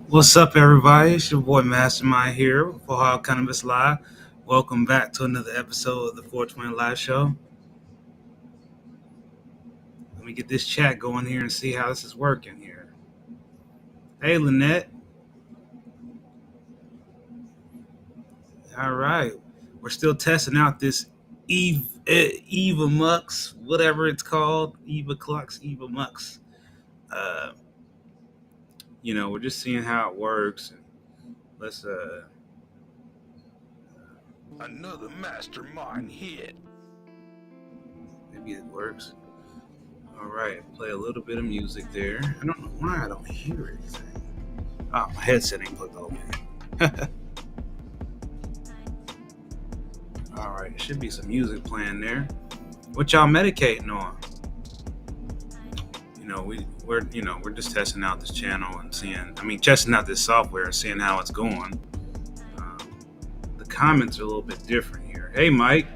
What's up, everybody? It's your boy Mastermind here for How Cannabis Live. Welcome back to another episode of the 420 Live Show. Let me get this chat going here and see how this is working here. Hey, Lynette. All right. We're still testing out this Eva Mux, whatever it's called. Eva Clux, Eva Mux. Uh, we're just seeing how it works. Let's Another mastermind hit. maybe it works. All right, play a little bit of music there. I don't know why I don't hear anything. Oh, my headset ain't plugged over. All right, should be some music playing there. What y'all medicating on? We're just testing out this channel and testing out this software and seeing how it's going. Um, the comments are a little bit different here. Hey, Mike.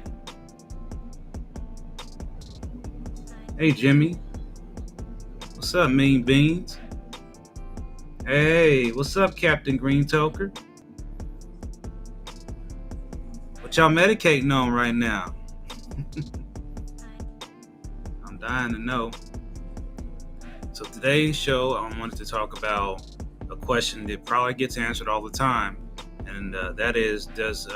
Hey, Jimmy. What's up, Mean Beans? Hey, what's up, Captain Green Toker? What y'all medicating on right now? I'm dying to know. So today's show, I wanted to talk about a question that probably gets answered all the time, and that is, does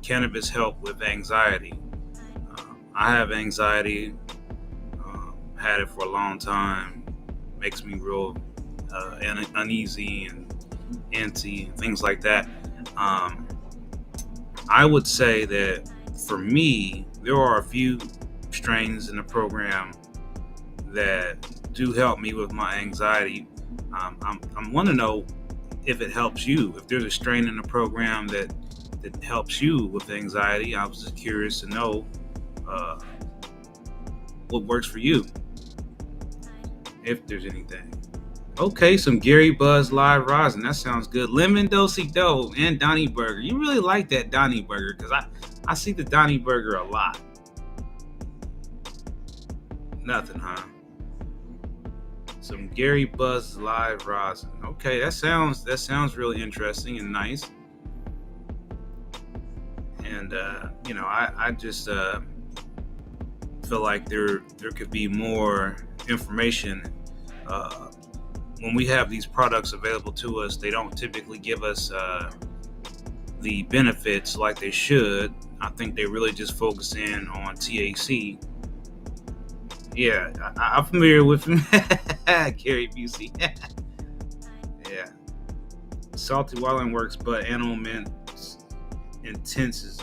cannabis help with anxiety? I have anxiety, had it for a long time, makes me real uneasy and antsy and things like that. I would say that for me, there are a few strains in the program that do help me with my anxiety. I want to know if it helps you. If there's a strain in the program that helps you with anxiety, I was just curious to know what works for you, if there's anything. Okay, some Gary Buzz Live Rosin. That sounds good. Lemon Dosey Dough and Donnie Burger. You really like that Donnie Burger, because I see the Donnie Burger a lot. Nothing, huh? Some Gary Buzz Live Rosin. Okay, that sounds really interesting and nice. And I just feel like there could be more information. When we have these products available to us, they don't typically give us the benefits like they should. I think they really just focus in on THC. Yeah, I'm familiar with him. Gary Busey. Yeah. Salty Wilding works, but Animal Mint intenses.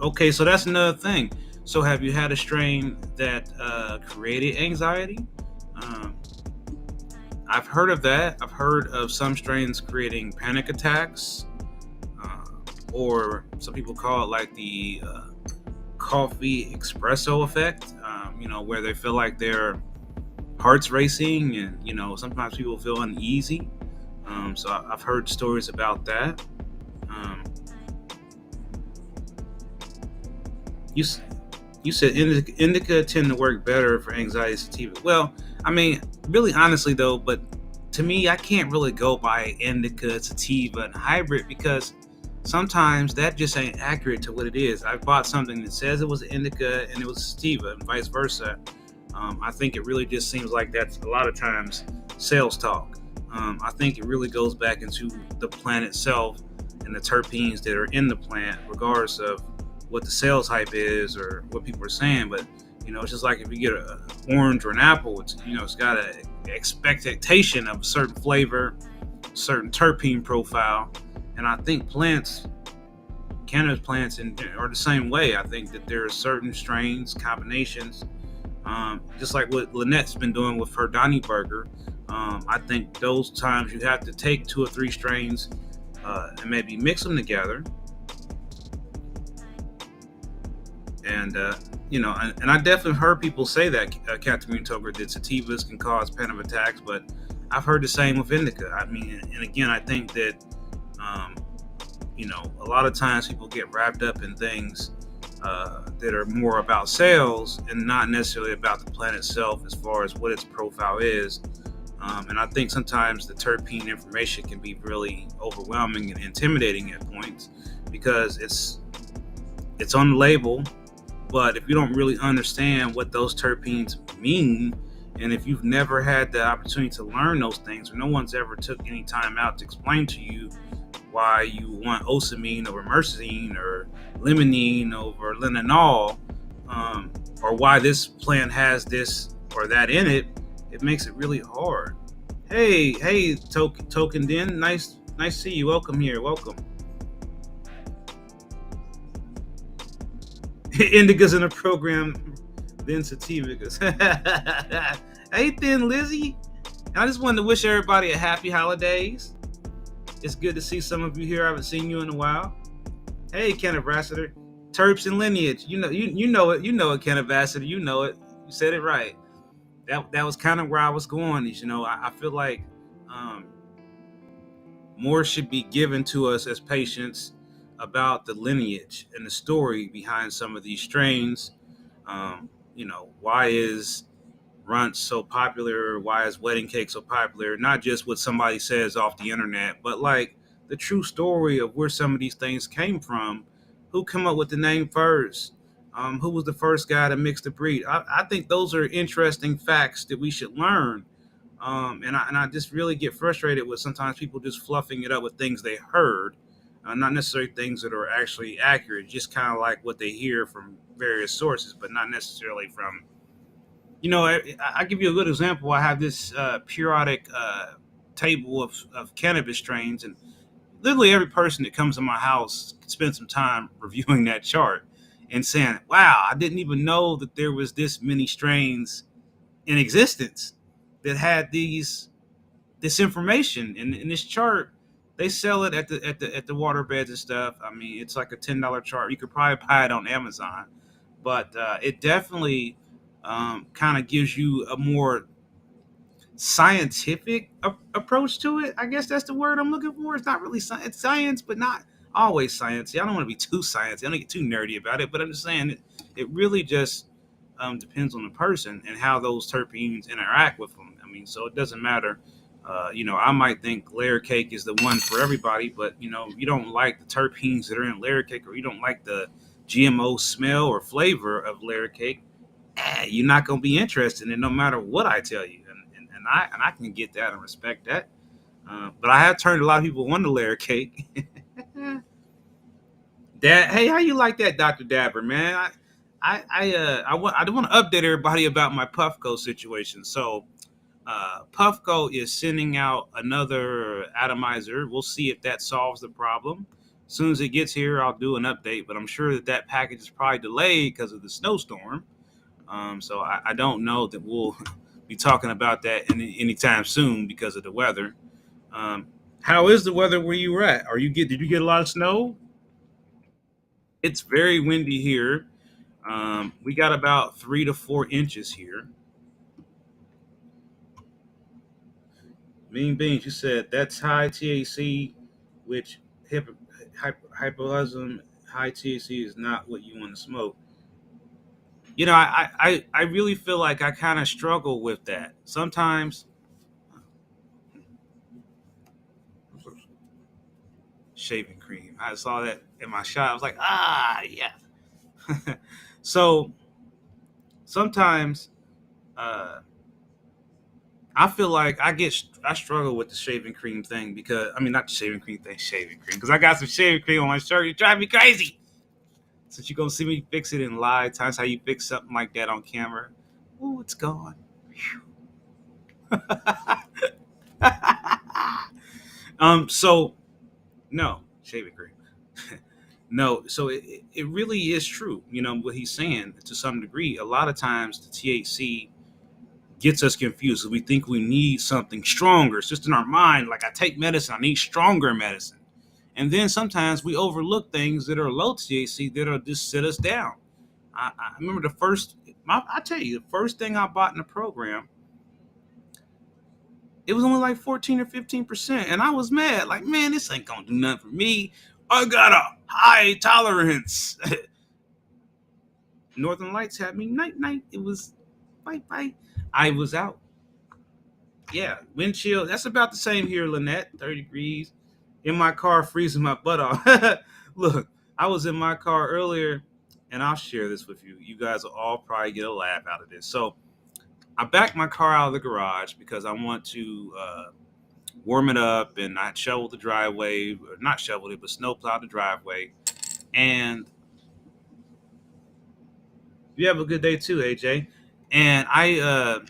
Okay, so that's another thing. So have you had a strain that created anxiety? I've heard of that. I've heard of some strains creating panic attacks, or some people call it like the coffee espresso effect, where they feel like their heart's racing, and sometimes people feel uneasy. So I've heard stories about that. You said indica tend to work better for anxiety sativa. Well, really honestly though, but to me, I can't really go by indica, sativa, and hybrid, because sometimes that just ain't accurate to what it is. I bought something that says it was indica and it was sativa, and vice versa. I think it really just seems like that's a lot of times sales talk. I think it really goes back into the plant itself and the terpenes that are in the plant, regardless of what the sales hype is or what people are saying. But it's just like if you get an orange or an apple, it's got an expectation of a certain flavor, certain terpene profile. And I think cannabis plants are the same way. I think that there are certain strains, combinations, just like what Lynette's been doing with her Donnie Burger. I think those times you have to take 2 or 3 strains and maybe mix them together. And and I definitely heard people say that Captain Green Toker, that sativas can cause panic attacks, but I've heard the same with indica. And again, I think that a lot of times people get wrapped up in things that are more about sales and not necessarily about the plant itself, as far as what its profile is. And I think sometimes the terpene information can be really overwhelming and intimidating at points because it's on the label, but if you don't really understand what those terpenes mean, and if you've never had the opportunity to learn those things, or no one's ever took any time out to explain to you why you want osamine over myrcene or limonene over linalool, um, or why this plant has this or that in it, it makes it really hard. Hey, token Den, nice to see you. Welcome here, welcome. Indicas in the program, then sativicas. Hey, Thin Lizzie. I just wanted to wish everybody a happy holidays. It's good to see some of you here. I haven't seen you in a while. Hey, Ken Ambassador. Terps and lineage. You know it. You know it, Ken Ambassador. You know it. You said it right. That was kind of where I was going. I feel like um, more should be given to us as patients about the lineage and the story behind some of these strains. Why is Runt so popular? Why is wedding cake so popular? Not just what somebody says off the internet, but like the true story of where some of these things came from. Who came up with the name first? Who was the first guy to mix the breed? I think those are interesting facts that we should learn. And I just really get frustrated with sometimes people just fluffing it up with things they heard, not necessarily things that are actually accurate, just kind of like what they hear from various sources, but not necessarily from I give you a good example. I have this periodic table of cannabis strains, and literally every person that comes to my house spends some time reviewing that chart and saying, "Wow, I didn't even know that there was this many strains in existence that had this information in this chart." They sell it at the water beds and stuff. I mean, it's like a $10 chart. You could probably buy it on Amazon, but it definitely kind of gives you a more scientific approach to it. I guess that's the word I'm looking for. It's not really science, it's science, but not always science. I don't want to be too science. I don't get too nerdy about it, but I'm just saying it really just depends on the person and how those terpenes interact with them. I mean, so it doesn't matter. I might think layer cake is the one for everybody, but you don't like the terpenes that are in layer cake, or you don't like the GMO smell or flavor of layer cake, you're not going to be interested in no matter what I tell you. And I can get that and respect that. But I have turned a lot of people on to layer cake. Dad, hey, how you like that, Dr. Dabber, man? I want to update everybody about my Puffco situation. So Puffco is sending out another atomizer. We'll see if that solves the problem. As soon as it gets here, I'll do an update. But I'm sure that package is probably delayed because of the snowstorm. So I don't know that we'll be talking about that anytime soon because of the weather. Um, how is the weather where you were at? Did you get a lot of snow? It's very windy here. We got about 3 to 4 inches here. Mean Beans, you said that's high THC, which hypoism, high THC is not what you want to smoke. I really feel like I kind of struggle with that. Sometimes shaving cream. I saw that in my shot. I was like, yeah. So sometimes uh, I feel like I struggle with the shaving cream thing because I mean not the shaving cream thing, shaving cream because I got some shaving cream on my shirt. You drive me crazy. Since you're gonna see me fix it in live times, how you fix something like that on camera. Oh, it's gone. So no shaving cream. No, so it really is true. What he's saying to some degree. A lot of times the THC gets us confused. So we think we need something stronger. It's just in our mind. Like I take medicine, I need stronger medicine. And then sometimes we overlook things that are low THC that'll just sit us down. I remember I tell you, the first thing I bought in the program, it was only like 14 or 15%. And I was mad. Like, man, this ain't going to do nothing for me. I got a high tolerance. Northern Lights had me night night. It was bye bye. I was out. Yeah, wind chill. That's about the same here, Lynette. 30 degrees. In my car, freezing my butt off. Look, I was in my car earlier, and I'll share this with you. You guys will all probably get a laugh out of this. So I backed my car out of the garage because I want to warm it up, and I shoveled the driveway, or not shoveled it, but snowplowed the driveway. And you have a good day too, AJ. And I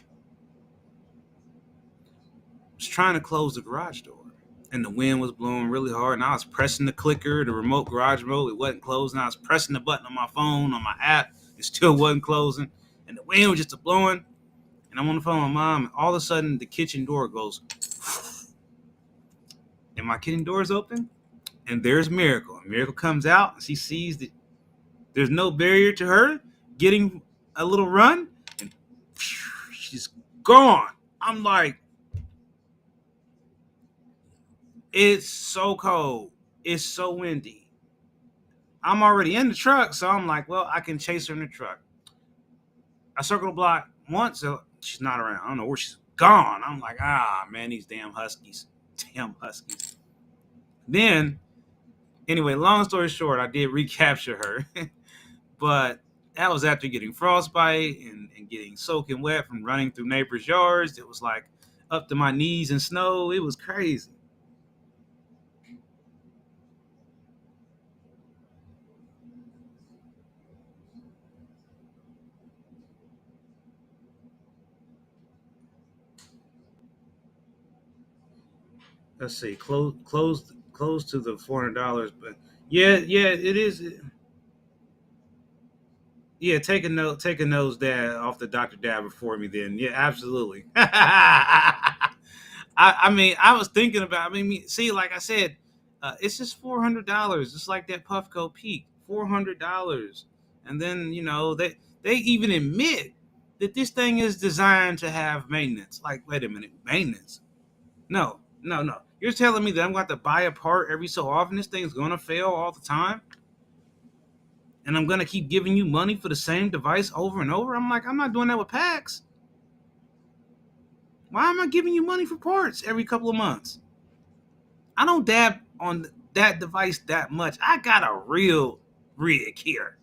was trying to close the garage door, and the wind was blowing really hard, and I was pressing the clicker, the remote garage remote, it wasn't closing. I was pressing the button on my phone, on my app, it still wasn't closing, and the wind was just blowing. And I'm on the phone with my mom, and all of a sudden the kitchen door goes, and my kitchen door is open, and there's Miracle. And Miracle comes out, and she sees that there's no barrier to her getting a little run, and she's gone. I'm like, it's so cold. It's so windy. I'm already in the truck, so I'm like, well, I can chase her in the truck. I circle the block once, so she's not around. I don't know where she's gone. I'm like, man, these damn huskies. Damn huskies. Then, anyway, long story short, I did recapture her. But that was after getting frostbite and getting soaking wet from running through neighbors' yards. It was like up to my knees in snow. It was crazy. Let's see, close to the $400, but yeah, it is. Yeah, take a nose dab off the Dr. Dabber for me then. Yeah, absolutely. I mean, I was thinking about. I mean, see, like I said, it's just $400. Just like that Puffco Peak, $400, and then they even admit that this thing is designed to have maintenance. Like, wait a minute, maintenance? No, no, no. You're telling me that I'm going to have to buy a part every so often? This thing's going to fail all the time, and I'm going to keep giving you money for the same device over and over? I'm like, I'm not doing that with packs. Why am I giving you money for parts every couple of months? I don't dab on that device that much. I got a real rig here,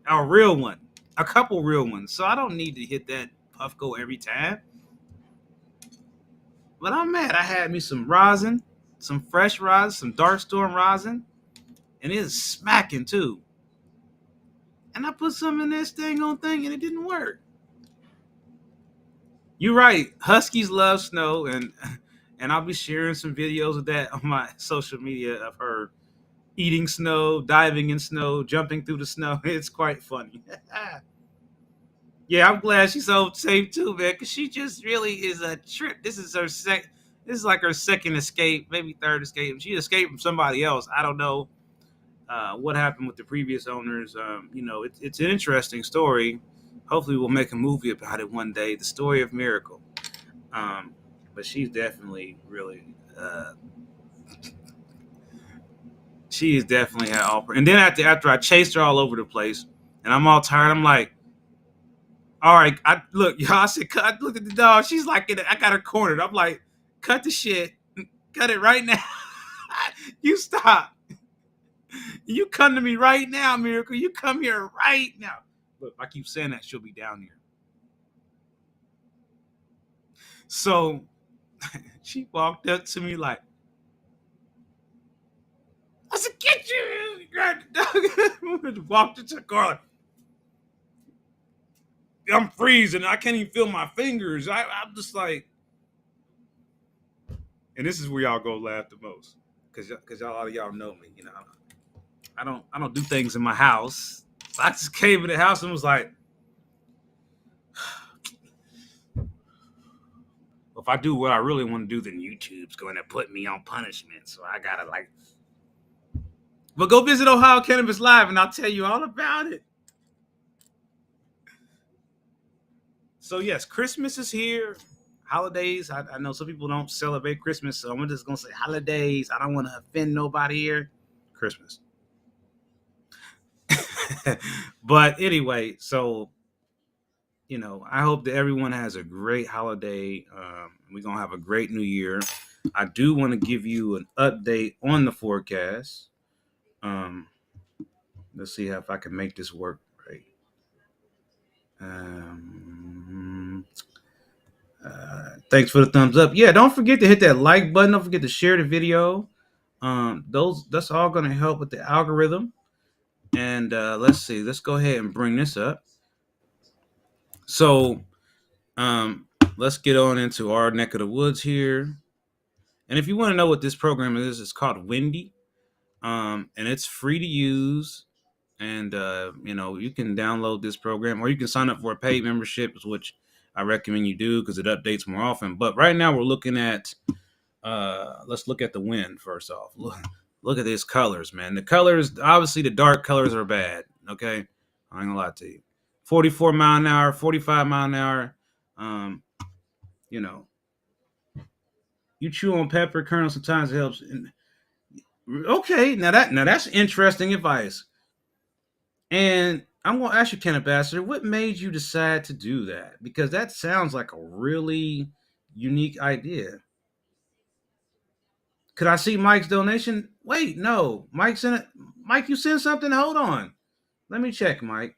a real one, a couple real ones. So I don't need to hit that Puffco every time. But I'm mad. I had me some rosin, some fresh rosin, some dark storm rosin, and it's smacking too. And I put some in this thing on thing, and it didn't work. You're right. Huskies love snow, and I'll be sharing some videos of that on my social media of her eating snow, diving in snow, jumping through the snow. It's quite funny. Yeah, I'm glad she's so safe too, man, because she just really is a trip. This is her This is like her second escape, maybe third escape. She escaped from somebody else. I don't know what happened with the previous owners. It's an interesting story. Hopefully, we'll make a movie about it one day. The story of Miracle. But she's definitely really. She is definitely had all. And then after I chased her all over the place, and I'm all tired. I'm like, all right, I look, y'all. I said, cut. Look at the dog. She's like, I got her cornered. I'm like, cut the shit, cut it right now. You stop. You come to me right now, Miracle. You come here right now. Look, if I keep saying that, she'll be down here. So she walked up to me like, I said, get you. Grabbed the dog. Walked into the car like, I'm freezing. I can't even feel my fingers. I'm just like, and this is where y'all go laugh the most, because y'all, a lot of y'all know me. I don't do things in my house. So I just came in the house and was like, if I do what I really want to do, then YouTube's going to put me on punishment. So I gotta like, but go visit Ohio Cannabis Live, and I'll tell you all about it. So yes, Christmas is here. Holidays. I know some people don't celebrate Christmas, so I'm just gonna say holidays. I don't want to offend nobody here. Christmas. But anyway, so I hope that everyone has a great holiday. We're gonna have a great new year. I do want to give you an update on the forecast. Um, let's see if I can make this work right. Um, Thanks for the thumbs up. Yeah, don't forget to hit that like button. Don't forget to share the video. That's all gonna help with the algorithm. And let's see. Let's go ahead and bring this up. So um, let's get on into our neck of the woods here. And if you want to know what this program is, it's called Windy, and it's free to use. And you can download this program, or you can sign up for a paid membership, which I recommend you do because it updates more often. But right now, we're looking at let's look at the wind first off. Look at these colors, man. The colors, obviously, the dark colors are bad. Okay, I ain't gonna lie to you. 44 mile an hour, 45 mile an hour. Um, you know, you chew on pepper kernel sometimes it helps. Okay, now that's interesting advice. And I'm gonna ask you, Ken Ambassador, what made you decide to do that? Because that sounds like a really unique idea. Could I see Mike's donation? Wait, no. Mike sent it. Mike, you sent something? Hold on. Let me check, Mike.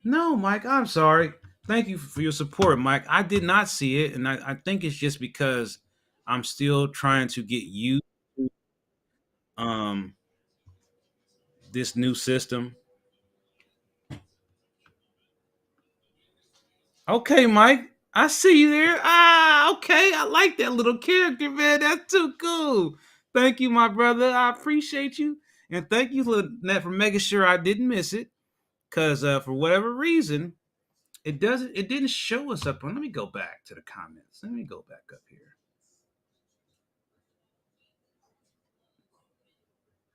No, Mike, I'm sorry. Thank you for your support, Mike. I did not see it, and I think it's just because I'm still trying to get used to um this new system. Okay, Mike. I see you there. Ah, okay. I like that little character, man. That's too cool. Thank you, my brother. I appreciate you. And thank you for making sure I didn't miss it. Cause for whatever reason, it didn't show us up on. Let me go back to the comments. Let me go back up here.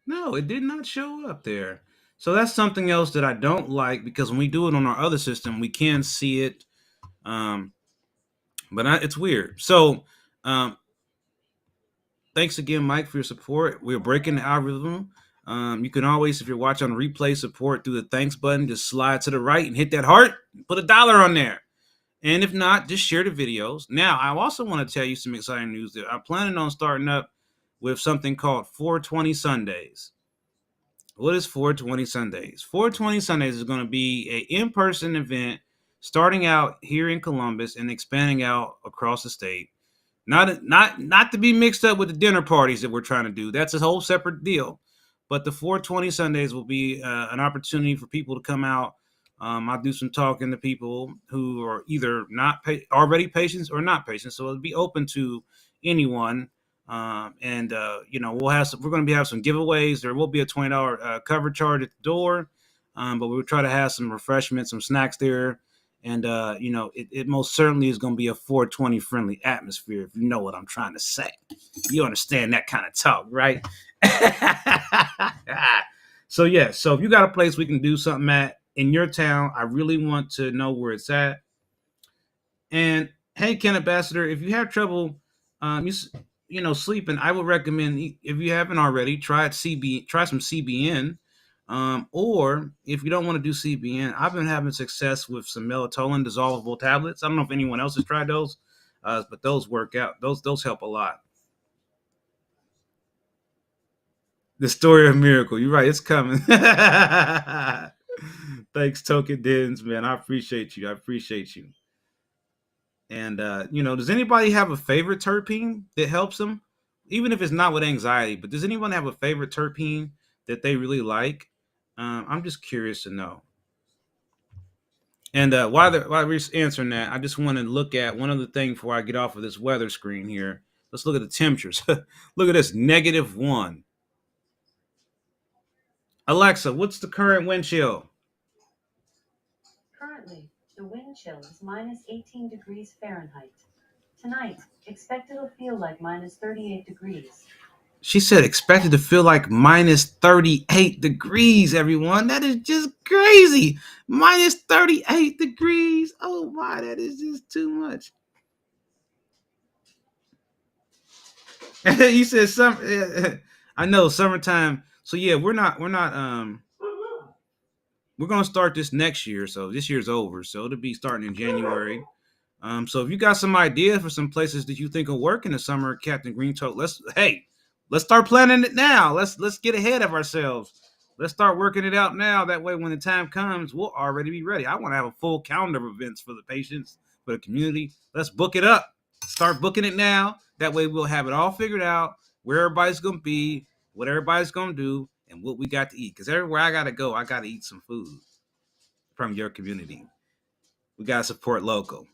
No, it did not show up there. So that's something else that I don't like because when we do it on our other system, we can see it. Um, it's weird. So um, thanks again, Mike, for your support. We're breaking the algorithm. You can always, if you're watching on replay, support through the thanks button. Just slide to the right and hit that heart. Put $1 on there. And if not, just share the videos. Now, I also want to tell you some exciting news that I'm planning on starting up with something called 420 Sundays. What is 420 Sundays? 420 Sundays is going to be a in-person event starting out here in Columbus and expanding out across the state. Not to be mixed up with the dinner parties that we're trying to do. That's a whole separate deal. But the 420 Sundays will be an opportunity for people to come out. I'll do some talking to people who are either not already patients or not patients, so it'll be open to anyone. And we're going to be have some giveaways. There will be a $20 cover charge at the door, but we'll try to have some refreshments, some snacks there, and it most certainly is going to be a 420 friendly atmosphere, if you know what I'm trying to say. You understand that kind of talk, right? So if you got a place we can do something at in your town, I really want to know where it's at. And hey, Ken Ambassador, if you have trouble, sleeping, I would recommend, if you haven't already, try some CBN. Or if you don't want to do CBN, I've been having success with some melatonin dissolvable tablets. I don't know if anyone else has tried those, but those work out. Those help a lot. The story of miracle. You're right. It's coming. Thanks, Token Dens, man. I appreciate you. I appreciate you. And does anybody have a favorite terpene that helps them, even if it's not with anxiety? But does anyone have a favorite terpene that they really like? I'm just curious to know. And while we're answering that, I just want to look at one other thing before I get off of this weather screen here. Let's look at the temperatures. Look at this, -1. Alexa, what's the current wind chill? Currently, the wind chill is minus 18 degrees Fahrenheit. Tonight, expect it'll feel like minus 38 degrees. She said expected to feel like minus 38 degrees, everyone. That is just crazy. Minus 38 degrees. Oh my, that is just too much. You said some I know summertime So yeah, we're not we're gonna start this next year. So this year's over. So it'll be starting in January. So if you got some ideas for some places that you think will work in the summer, Captain Green Tote, let's start planning it now. Let's get ahead of ourselves. Let's start working it out now. That way, when the time comes, we'll already be ready. I want to have a full calendar of events for the patients, for the community. Let's book it up. Start booking it now. That way, we'll have it all figured out. Where everybody's gonna be, what everybody's gonna do, and what we got to eat. Because everywhere I gotta go, I gotta eat some food from your community. We gotta support local.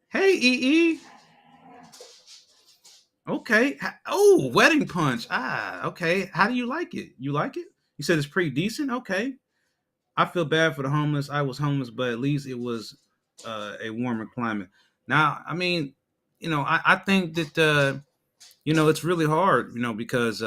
Hey, EE. Okay. Oh, wedding punch. Ah, okay. How do you like it? You like it? You said it's pretty decent. Okay. I feel bad for the homeless. I was homeless, but at least it was a warmer climate. Now, I mean, I think that it's really hard, because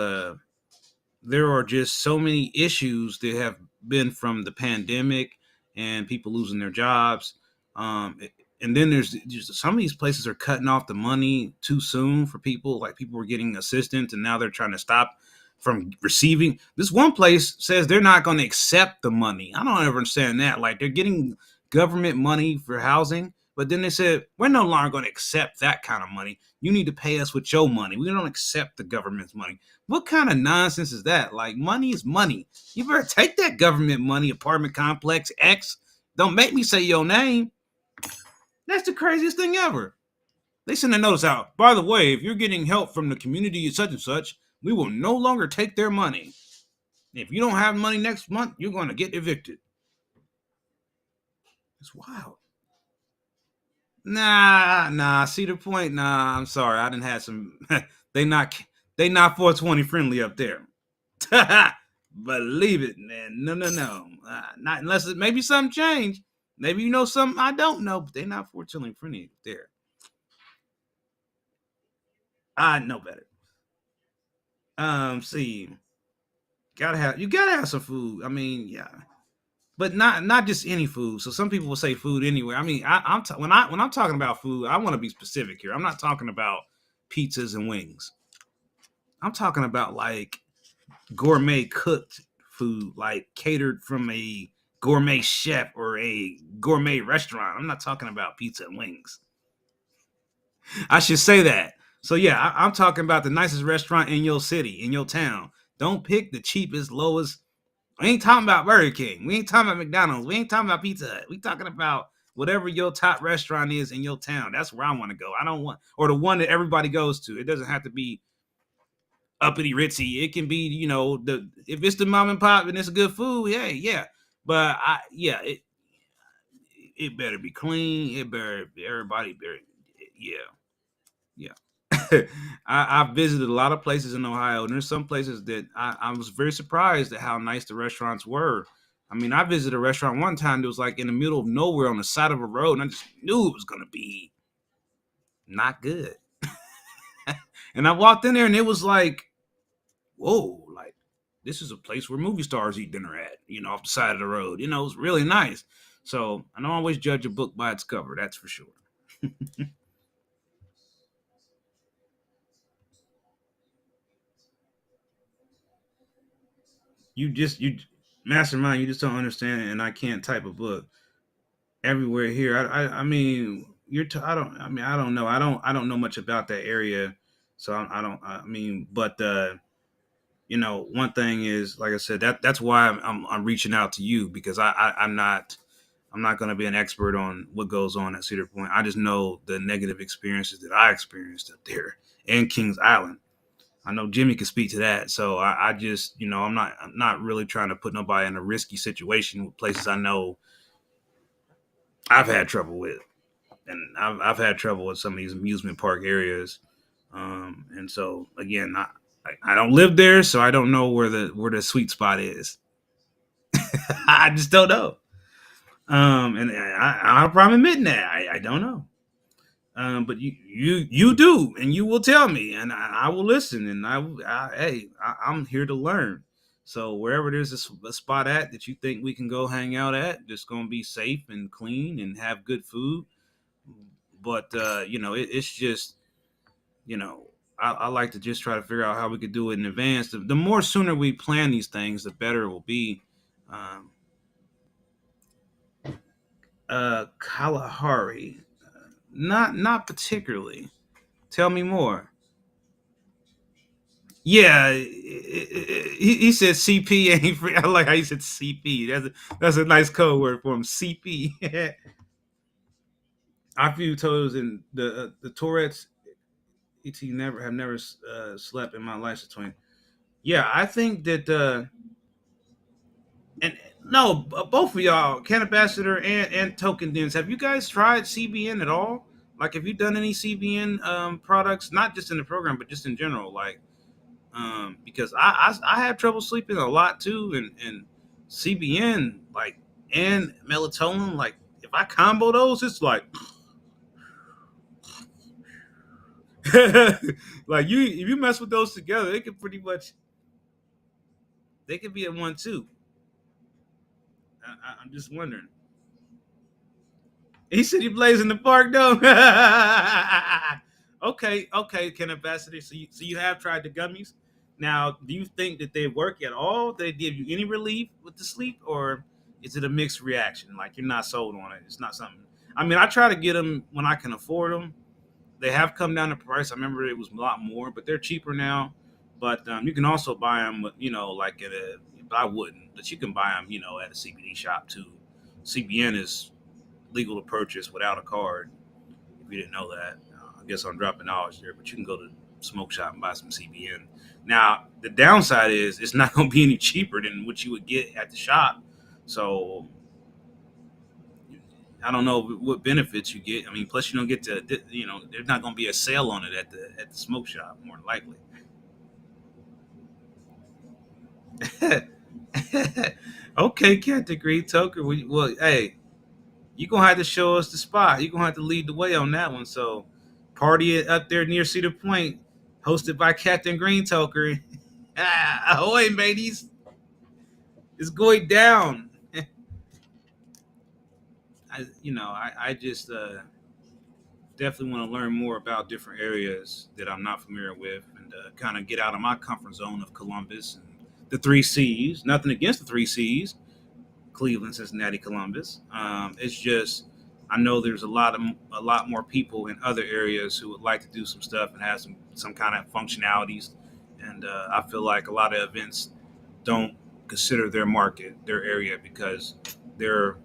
there are just so many issues that have been from the pandemic and people losing their jobs. Um, and then there's just some of these places are cutting off the money too soon for people. Like people were getting assistance and now they're trying to stop from receiving. This one place says they're not going to accept the money. I don't ever understand that. Like they're getting government money for housing, but then they said we're no longer going to accept that kind of money. You need to pay us with your money. We don't accept the government's money. What kind of nonsense is that? Like, money is money. You better take that government money, apartment complex X. Don't make me say your name. That's the craziest thing ever. They send a notice out. By the way, if you're getting help from the community such and such, we will no longer take their money. If you don't have money next month, you're going to get evicted. It's wild. Nah. See the point? Nah, I'm sorry. I didn't have some. they not they not 420 friendly up there. Believe it, man. No. Not unless it maybe something changed. Maybe you know something I don't know, but they're not 420 friendly there. I know better. See, you gotta have some food. I mean, yeah, but not just any food. So some people will say food anywhere. I mean, when I'm talking about food, I want to be specific here. I'm not talking about pizzas and wings. I'm talking about like gourmet cooked food, like catered from a gourmet chef or a gourmet restaurant. I'm not talking about pizza and wings. I should say that. So yeah, I'm talking about the nicest restaurant in your city, in your town. Don't pick the cheapest, lowest. We ain't talking about Burger King. We ain't talking about McDonald's. We ain't talking about Pizza Hut. We talking about whatever your top restaurant is in your town. That's where I want to go. I don't want, or the one that everybody goes to. It doesn't have to be uppity ritzy. It can be, the if it's the mom and pop and it's good food, yeah. But it better be clean. It better everybody better, yeah. I visited a lot of places in Ohio, and there's some places that I was very surprised at how nice the restaurants were. I mean, I visited a restaurant one time that was like in the middle of nowhere on the side of a road, and I just knew it was gonna be not good. And I walked in there, and it was like, whoa, like this is a place where movie stars eat dinner at, off the side of the road. It was really nice. So I don't always judge a book by its cover, that's for sure. You mastermind, you just don't understand it, and I can't type a book everywhere here. I mean, I don't. I mean, I don't know. I don't know much about that area, so I don't. I mean, but one thing is, like I said, that's why I'm reaching out to you because I'm not going to be an expert on what goes on at Cedar Point. I just know the negative experiences that I experienced up there in Kings Island. I know Jimmy can speak to that, so I just, I'm not really trying to put nobody in a risky situation with places I know I've had trouble with, and I've had trouble with some of these amusement park areas, and so again, I don't live there, so I don't know where the sweet spot is. I just don't know. And I'm probably admitting that I don't know. But you do, and you will tell me, and I will listen, and hey, I'm here to learn. So wherever there's a spot at that you think we can go hang out at, just gonna be safe and clean and have good food. But it's just, you know, I like to just try to figure out how we could do it in advance. The more sooner we plan these things, the better it will be. Um, Kalahari, not particularly. Tell me more. Yeah, he said CP ain't free. I like how he said CP. That's a nice code word for him. CP. I feel toes and the Tourette's ET never slept in my life between. Yeah, I think that and no, both of y'all, Can Ambassador and Token Dens, have you guys tried CBN at all? Like, have you done any CBN products, not just in the program, but just in general? Like, because I have trouble sleeping a lot too, and CBN like and melatonin, like if I combo those, it's like like you if you mess with those together, they can pretty much they could be at one too. I'm just wondering. He said he plays in the park though. Okay, Ken Ambassador. So you have tried the gummies. Now, do you think that they work at all? They give you any relief with the sleep, or is it a mixed reaction? Like you're not sold on it. It's not something. I mean, I try to get them when I can afford them. They have come down in price. I remember it was a lot more, but they're cheaper now. But you can also buy them, like at a. But I wouldn't. But you can buy them, at a CBD shop too. CBN is legal to purchase without a card. If you didn't know that, I guess I'm dropping knowledge there. But you can go to the smoke shop and buy some CBN. Now the downside is it's not going to be any cheaper than what you would get at the shop. So I don't know what benefits you get. I mean, plus you don't get to, there's not going to be a sale on it at the smoke shop more than likely. Okay, category toker. Well, hey, you gonna have to show us the spot. You gonna have to lead the way on that one. So, party up there near Cedar Point, hosted by Captain Green Toker. Ahoy, mateys! It's going down. I just definitely want to learn more about different areas that I'm not familiar with, and kind of get out of my comfort zone of Columbus and the three C's. Nothing against the three C's, Cleveland, Cincinnati, Columbus. It's just I know there's a lot more people in other areas who would like to do some stuff and have some kind of functionalities, and I feel like a lot of events don't consider their market, their area, because they're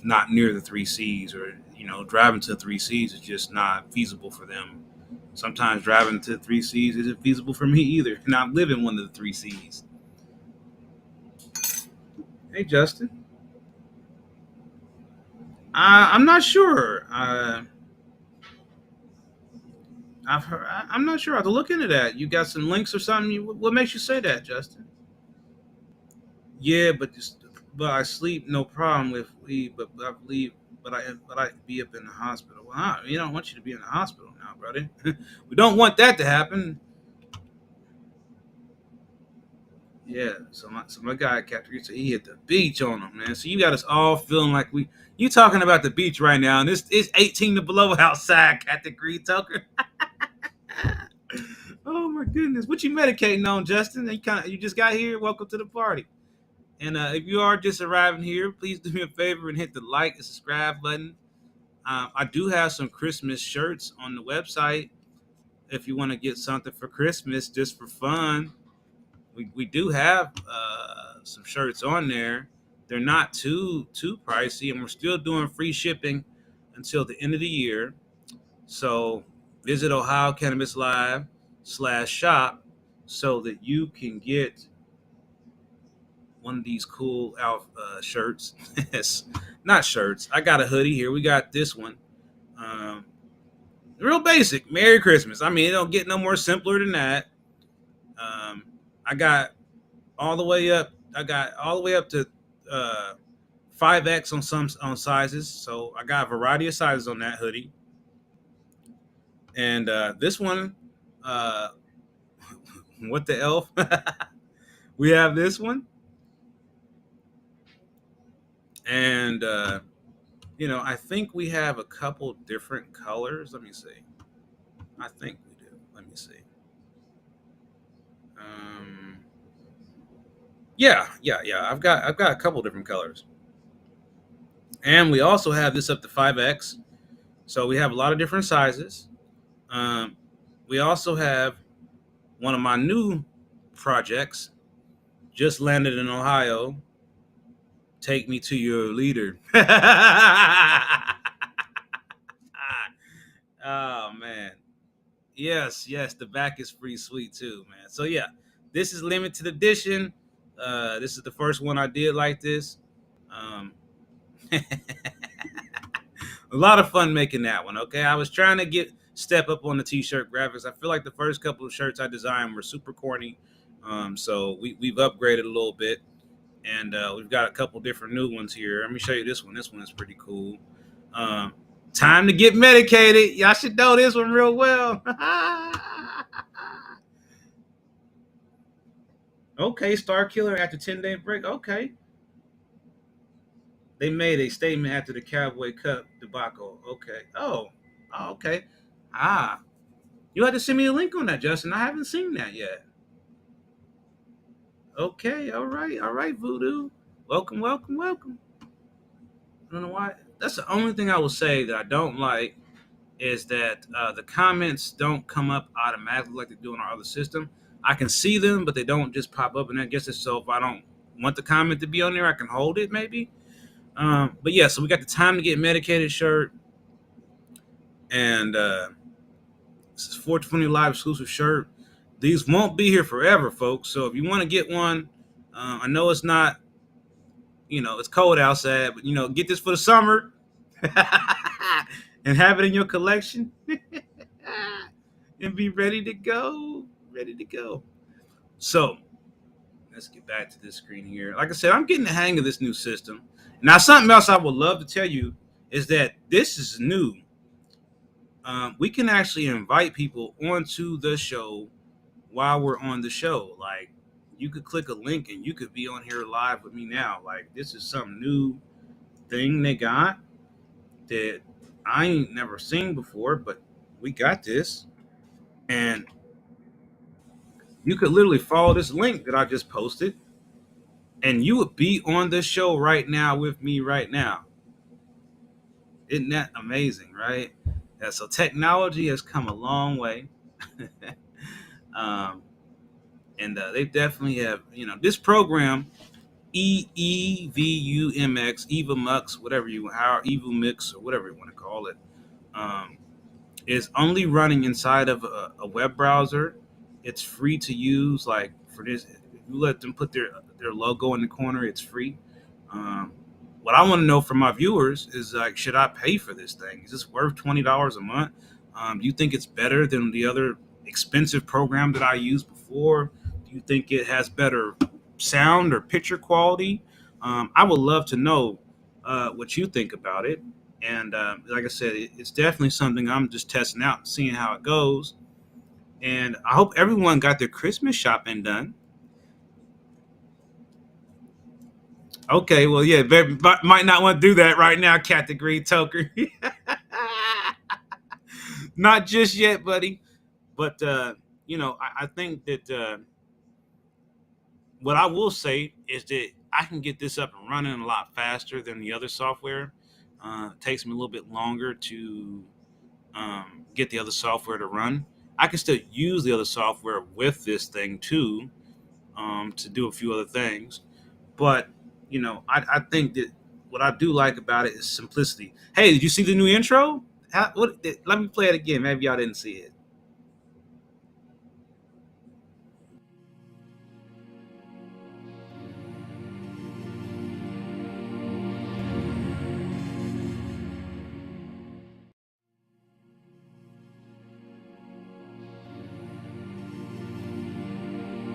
not near the three C's, or driving to the three C's is just not feasible for them. Sometimes driving to the three C's isn't feasible for me either, and I live in one of the three C's. Hey, Justin. I'm not sure. I've heard. I'm not sure. I have to look into that. You got some links or something? What makes you say that, Justin? Yeah, but I sleep no problem with weed. But I believe, but I be up in the hospital. Well, you don't want you to be in the hospital now, brother. We don't want that to happen. Yeah. So my guy Captain Reese, he hit the beach on him, man. So you got us all feeling like we. You talking about the beach right now, and it's 18 to below outside, Captain Green Tucker. Oh my goodness, what you medicating on, Justin? You just got here. Welcome to the party. And if you are just arriving here, please do me a favor and hit the like and subscribe button. I do have some Christmas shirts on the website. If you want to get something for Christmas, just for fun, we do have some shirts on there. They're not too pricey, and we're still doing free shipping until the end of the year. So visit Ohio Cannabis Live/shop so that you can get one of these cool shirts. Yes, not shirts. I got a hoodie here. We got this one. Um, Real basic. Merry Christmas. I mean, it don't get no more simpler than that. Um, I got all the way up. I got all the way up to 5X on some on sizes. So I got a variety of sizes on that hoodie. And this one, uh, what the elf? We have this one, and I think we have a couple different colors. Let me see. I think we do. Let me see. Um, yeah. I've got a couple different colors, and we also have this up to 5X. So we have a lot of different sizes. Um, we also have one of my new projects just landed in Ohio. Take me to your leader. Oh man. Yes, the back is pretty sweet too, man. So yeah, this is limited edition. This is the first one I did like this. Um, a lot of fun making that one. Okay, I was trying to get step up on the t-shirt graphics. I feel like the first couple of shirts I designed were super corny. So we've upgraded a little bit, and we've got a couple different new ones here. Let me show you this one. This one is pretty cool. Um, Time to get medicated. Y'all should know this one real well. Okay, Star Killer after 10-day break. Okay. They made a statement after the Cowboy Cup debacle. Okay. Oh, okay. Ah. You had to send me a link on that, Justin. I haven't seen that yet. Okay, all right, Voodoo. Welcome, welcome, welcome. I don't know why. That's the only thing I will say that I don't like is that the comments don't come up automatically like they do in our other system. I can see them, but they don't just pop up. And I guess it's so if I don't want the comment to be on there, I can hold it maybe. But yeah, so we got the Time to Get Medicated shirt, and this is 420 Live exclusive shirt. These won't be here forever, folks. So if you want to get one, I know it's not, it's cold outside, but get this for the summer and have it in your collection and be ready to go. Ready to go. So let's get back to this screen here. Like I said, I'm getting the hang of this new system. Now, something else I would love to tell you is that this is new. We can actually invite people onto the show while we're on the show. Like, you could click a link and you could be on here live with me now. Like, this is some new thing they got that I ain't never seen before, but we got this. And you could literally follow this link that I just posted, and you would be on the show right now with me right now. Isn't that amazing, right? Yeah, so technology has come a long way. um, and they definitely have, this program, EEVUMX, Eva Mux, whatever you, how Evu Mix, or whatever you want to call it. Um, is only running inside of a web browser. It's free to use. Like for this, if you let them put their logo in the corner, it's free. Um, what I want to know from my viewers is like, should I pay for this thing? Is this worth $20 a month? Do you think it's better than the other expensive program that I used before? Do you think it has better sound or picture quality? I would love to know what you think about it. And like I said, it's definitely something I'm just testing out and seeing how it goes. And I hope everyone got their Christmas shopping done. Okay, well, yeah, might not want to do that right now, Cat the Green Toker. Not just yet, buddy. But, I think that what I will say is that I can get this up and running a lot faster than the other software. It takes me a little bit longer to get the other software to run. I can still use the other software with this thing too, to do a few other things. But I think that what I do like about it is simplicity. Hey, did you see the new intro? Let me play it again. Maybe y'all didn't see it.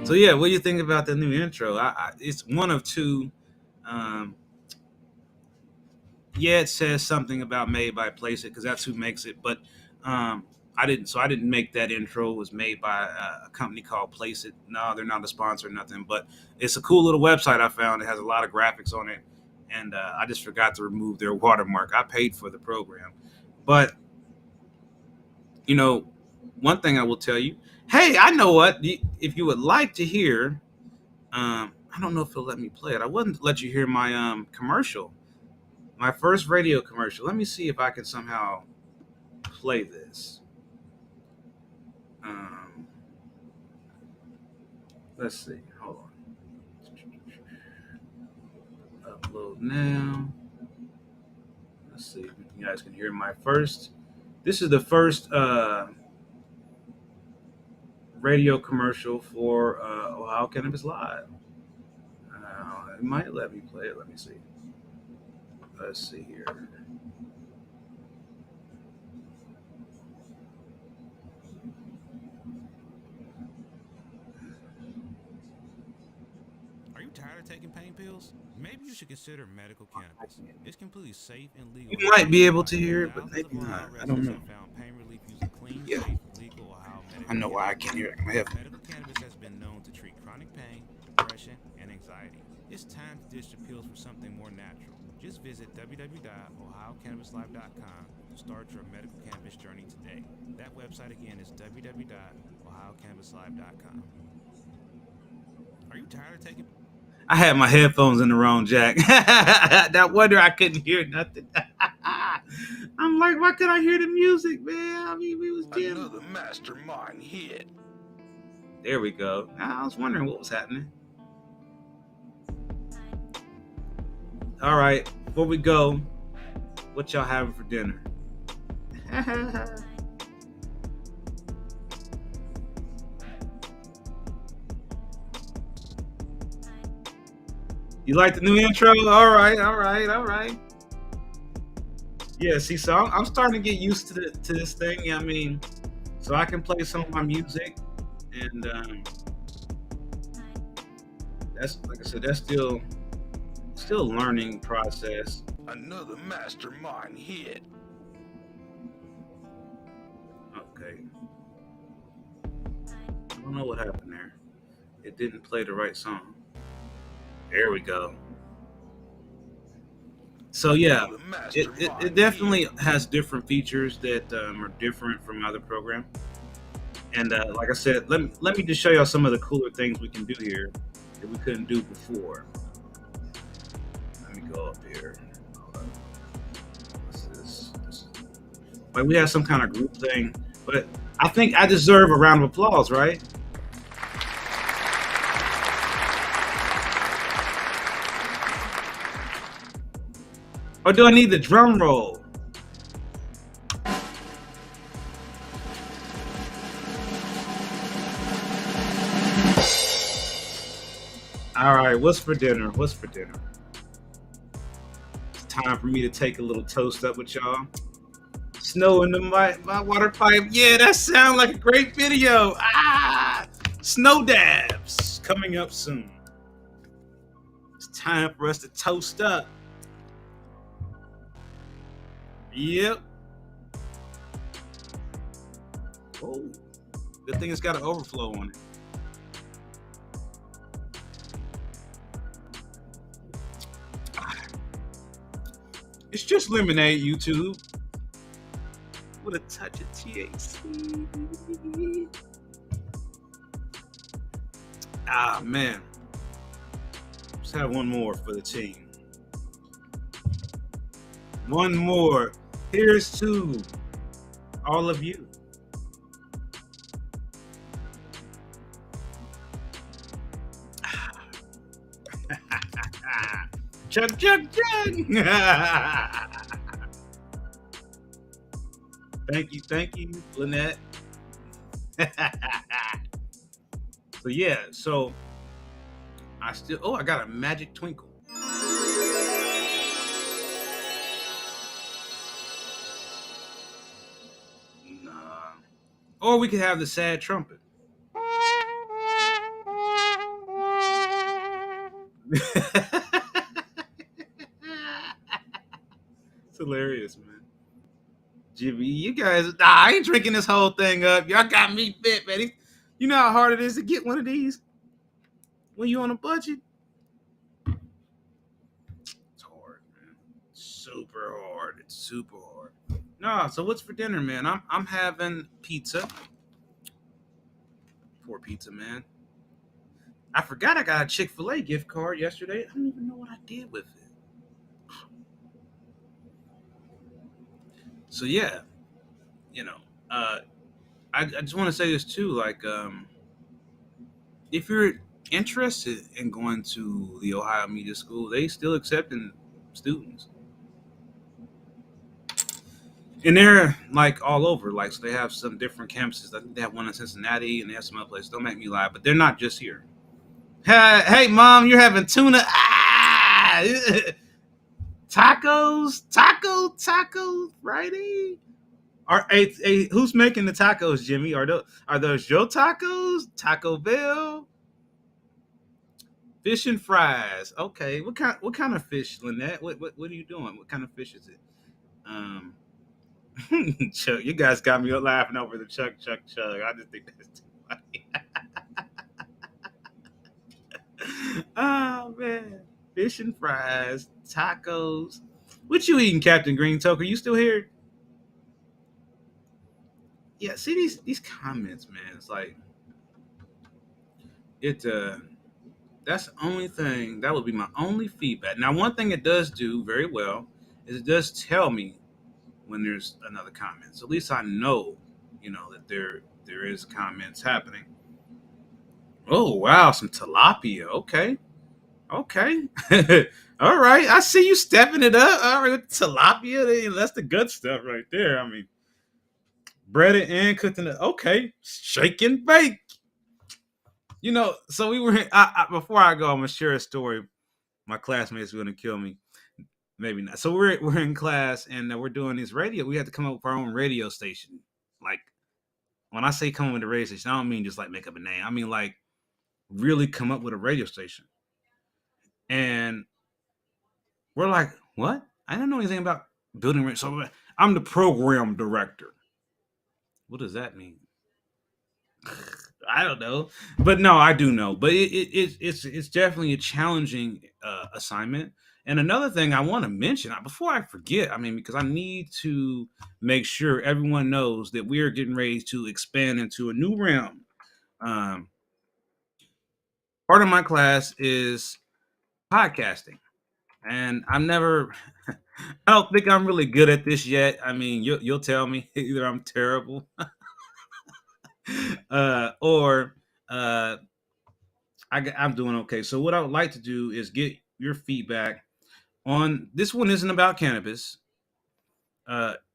So yeah, what do you think about the new intro? It's one of two. Um, yeah, it says something about made by Place It because that's who makes it. But um, I didn't. So I didn't make that intro. It was made by a company called Place It. No, they're not a sponsor or nothing. But it's a cool little website I found. It has a lot of graphics on it, and I just forgot to remove their watermark. I paid for the program, but you know, one thing I will tell you Hey, I know what. If you would like to hear, I don't know if it'll let me play it. I wouldn't let you hear my commercial, my first radio commercial. Let me see if I can somehow play this. Um, let's see. Hold on. Upload now. Let's see if you guys can hear my first. This is the first radio commercial for Ohio Cannabis Live. It might let me play it. Let me see. Let's see here. Are you tired of taking pain pills? Maybe you should consider medical cannabis. It's completely safe and legal. You might be able to hear it, but Thousands of maybe Ohio not. I don't residents know. have found pain relief using clean, Yeah, safe, legal Ohio I medical know why I cannabis. can't hear it. I have. Medical cannabis has been known to treat chronic pain, depression, and anxiety. It's time to ditch the pills for something more natural. Just visit www.ohiocannabislive.com to start your medical cannabis journey today. That website again is www.ohiocannabislive.com. Are you tired of taking I had my headphones in the wrong jack. No wonder I couldn't hear nothing. I'm like, why couldn't I hear the music, man? I mean, we was jamming. Another mastermind hit. There we go. I was wondering what was happening. All right, before we go, what y'all having for dinner? You like the new intro? All right, all right, all right. Yeah, see, so I'm starting to get used to this thing. Yeah, I mean, so I can play some of my music, and that's like I said, that's still a learning process. Another mastermind hit. Okay, I don't know what happened there. It didn't play the right song. There we go. So yeah, Another it mastermind definitely hit. has different features that are different from other programs. And like I said, let me just show y'all some of the cooler things we can do here that we couldn't do before. Let me go up here. What's this? Like we have some kind of group thing, but I think I deserve a round of applause, right? Or do I need the drum roll? All right, what's for dinner? What's for dinner? It's time for me to take a little toast up with y'all. Snow in my water pipe. Yeah, that sounds like a great video. Snow dabs coming up soon. It's time for us to toast up. Yep. Oh, good thing it's got an overflow on it. It's just lemonade, YouTube, with a touch of THC. Ah, man. Let's have one more for the team. One more. Here's to all of you. Chug, chug, chug. Thank you, Lynette. So yeah, so I got a magic twinkle. Nah. Or we could have the sad trumpet. It's hilarious, man. Jimmy, you guys, I ain't drinking this whole thing up. Y'all got me fit, man. You know how hard it is to get one of these when you on a budget. It's hard, man. Super hard. It's super hard. No, so what's for dinner, man? I'm having pizza. for pizza, man. I forgot I got a Chick-fil-A gift card yesterday. I don't even know what I did with it. So yeah, you know, uh, I just want to say this too. Like, if you're interested in going to the Ohio Media School, they still accepting students, and they're like all over. Like, so they have some different campuses. I think they have one in Cincinnati, and they have some other places. Don't make me lie, but they're not just here. Hey, mom, you're having tuna. Ah, tacos, taco Friday. Who's making the tacos, Jimmy? Are those your tacos? Taco Bell, fish and fries. Okay, what kind of fish, Lynette? What are you doing? What kind of fish is it? Um, Chuck, you guys got me laughing over the Chuck. I just think that's too funny. Oh man, fish and fries, tacos. What you eating, Captain Green Toker? You still here? Yeah. See these comments, man. It's like it. That's the only thing. That would be my only feedback. Now, one thing it does do very well is it does tell me when there's another comment. So at least I know, that there is comments happening. Oh wow, some tilapia. Okay, okay. All right, I see you stepping it up. All right, with tilapia, that's the good stuff right there. I mean, breaded and cooked in the okay, shake and bake. So we were. Before I go, I'm gonna share a story. My classmates are gonna kill me. Maybe not. So we're in class and we're doing this radio. We had to come up with our own radio station. Like when I say come up with a radio station, I don't mean just like make up a name. I mean like really come up with a radio station. And we're like, what? I don't know anything about building radio. So I'm the program director. What does that mean? I don't know, but no, I do know. But it's definitely a challenging assignment. And another thing I want to mention before I forget, I mean, because I need to make sure everyone knows that we are getting ready to expand into a new realm. Um, Part of my class is podcasting, and I'm never. I don't think I'm really good at this yet. I mean, you'll tell me either I'm terrible, or I'm doing okay. So what I would like to do is get your feedback on this one. Isn't about cannabis.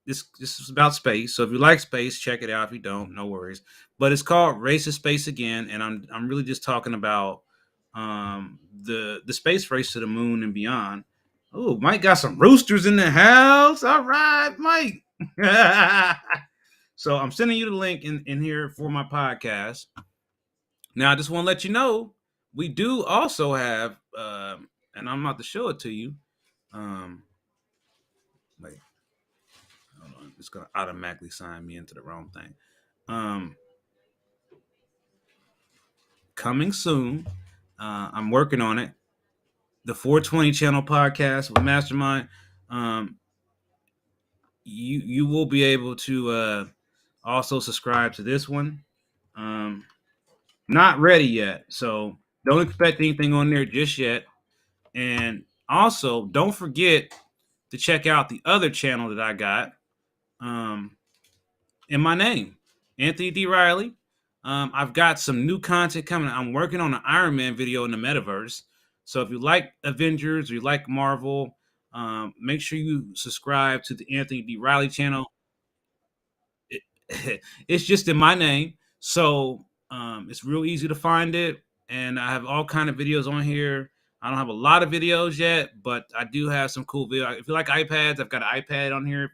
This is about space. So if you like space, check it out. If you don't, no worries. But it's called Racist Space Again, and I'm really just talking about the space race to the moon and beyond. Oh, Mike got some roosters in the house. All right, Mike. So I'm sending you the link in here for my podcast. Now, I just want to let you know we do also have, and I'm about to show it to you. Wait, hold on. It's going to automatically sign me into the wrong thing. Um, Coming soon. I'm working on it. The 420 Channel podcast with Mastermind. Um, you will be able to also subscribe to this one. Um, Not ready yet, so don't expect anything on there just yet. And also, don't forget to check out the other channel that I got um, in my name, Anthony D. Riley. I've got some new content coming. I'm working on an Iron Man video in the metaverse. So if you like Avengers or you like Marvel, make sure you subscribe to the Anthony D. Riley channel. It's just in my name, so it's real easy to find it. And I have all kind of videos on here. I don't have a lot of videos yet, but I do have some cool videos. If you like iPads, I've got an iPad on here.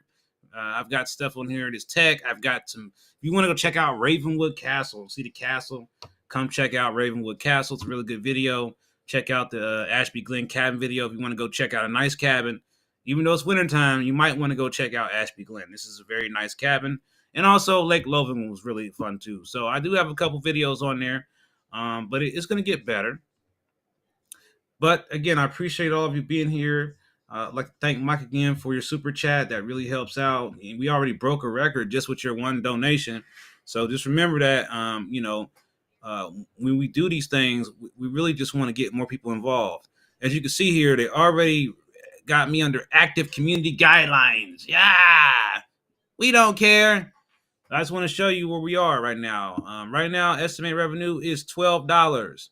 I've got stuff on here. It's tech. I've got some. If you want to go check out Ravenwood Castle, see the castle, come check out Ravenwood Castle. It's a really good video. Check out the Ashby Glen cabin video if you want to go check out a nice cabin. Even though it's wintertime, you might want to go check out Ashby Glen. This is a very nice cabin. And also Lake Loven was really fun too. So I do have a couple videos on there, but it's going to get better. But again, I appreciate all of you being here. I'd like to thank Mike again for your super chat. That really helps out. We already broke a record just with your one donation. So just remember that, when we do these things, we really just want to get more people involved. As you can see here, they already got me under active community guidelines. Yeah, we don't care. I just want to show you where we are right now. Right now, estimated revenue is $12.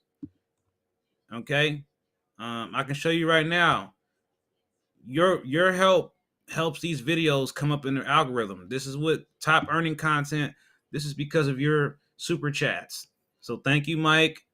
Okay, I can show you right now. Your help helps these videos come up in their algorithm. This is what top earning content. This is because of your super chats. So thank you, Mike,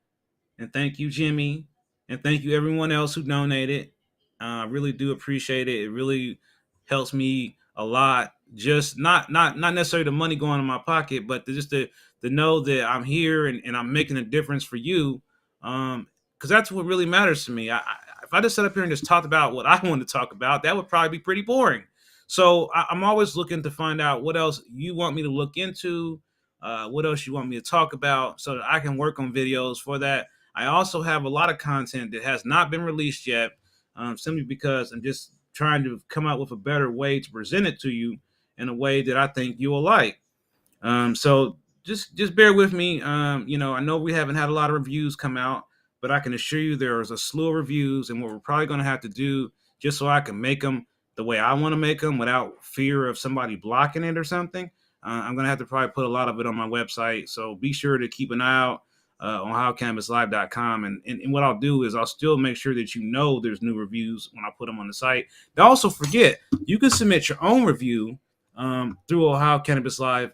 and thank you, Jimmy, and thank you everyone else who donated. I really do appreciate it. It really helps me a lot. Just not necessarily the money going in my pocket, but just to know that I'm here and I'm making a difference for you. Because that's what really matters to me. If I just sat up here and just talked about what I wanted to talk about, that would probably be pretty boring. So I'm always looking to find out what else you want me to look into, what else you want me to talk about, so that I can work on videos for that. I also have a lot of content that has not been released yet, simply because I'm just trying to come out with a better way to present it to you in a way that I think you will like. So just bear with me. I know we haven't had a lot of reviews come out, but I can assure you there is a slew of reviews, and what we're probably going to have to do, just so I can make them the way I want to make them without fear of somebody blocking it or something. I'm going to have to probably put a lot of it on my website. So be sure to keep an eye out on howcannabislive.com. And what I'll do is I'll still make sure that you know there's new reviews when I put them on the site. Don't also forget, you can submit your own review through Ohio Cannabis Live.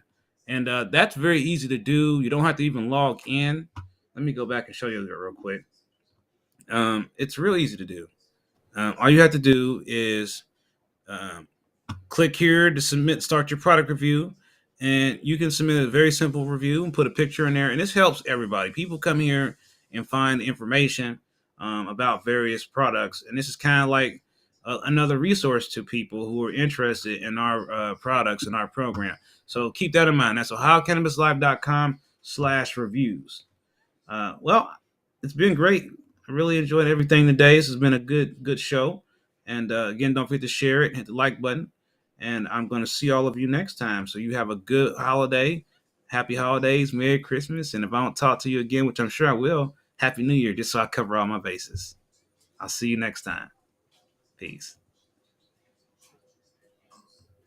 And that's very easy to do. You don't have to even log in. Let me go back and show you that real quick. It's real easy to do. All you have to do is um, click here to start your product review. And you can submit a very simple review and put a picture in there. And this helps everybody. People come here and find information about various products. And this is kind of like another resource to people who are interested in our products and our program. So keep that in mind. That's ohiocannabislive.com/reviews. Well, it's been great. I really enjoyed everything today. This has been a good show. And again, don't forget to share it, hit the like button. And I'm going to see all of you next time. So you have a good holiday. Happy holidays. Merry Christmas. And if I don't talk to you again, which I'm sure I will, Happy New Year, just so I cover all my bases. I'll see you next time. Peace.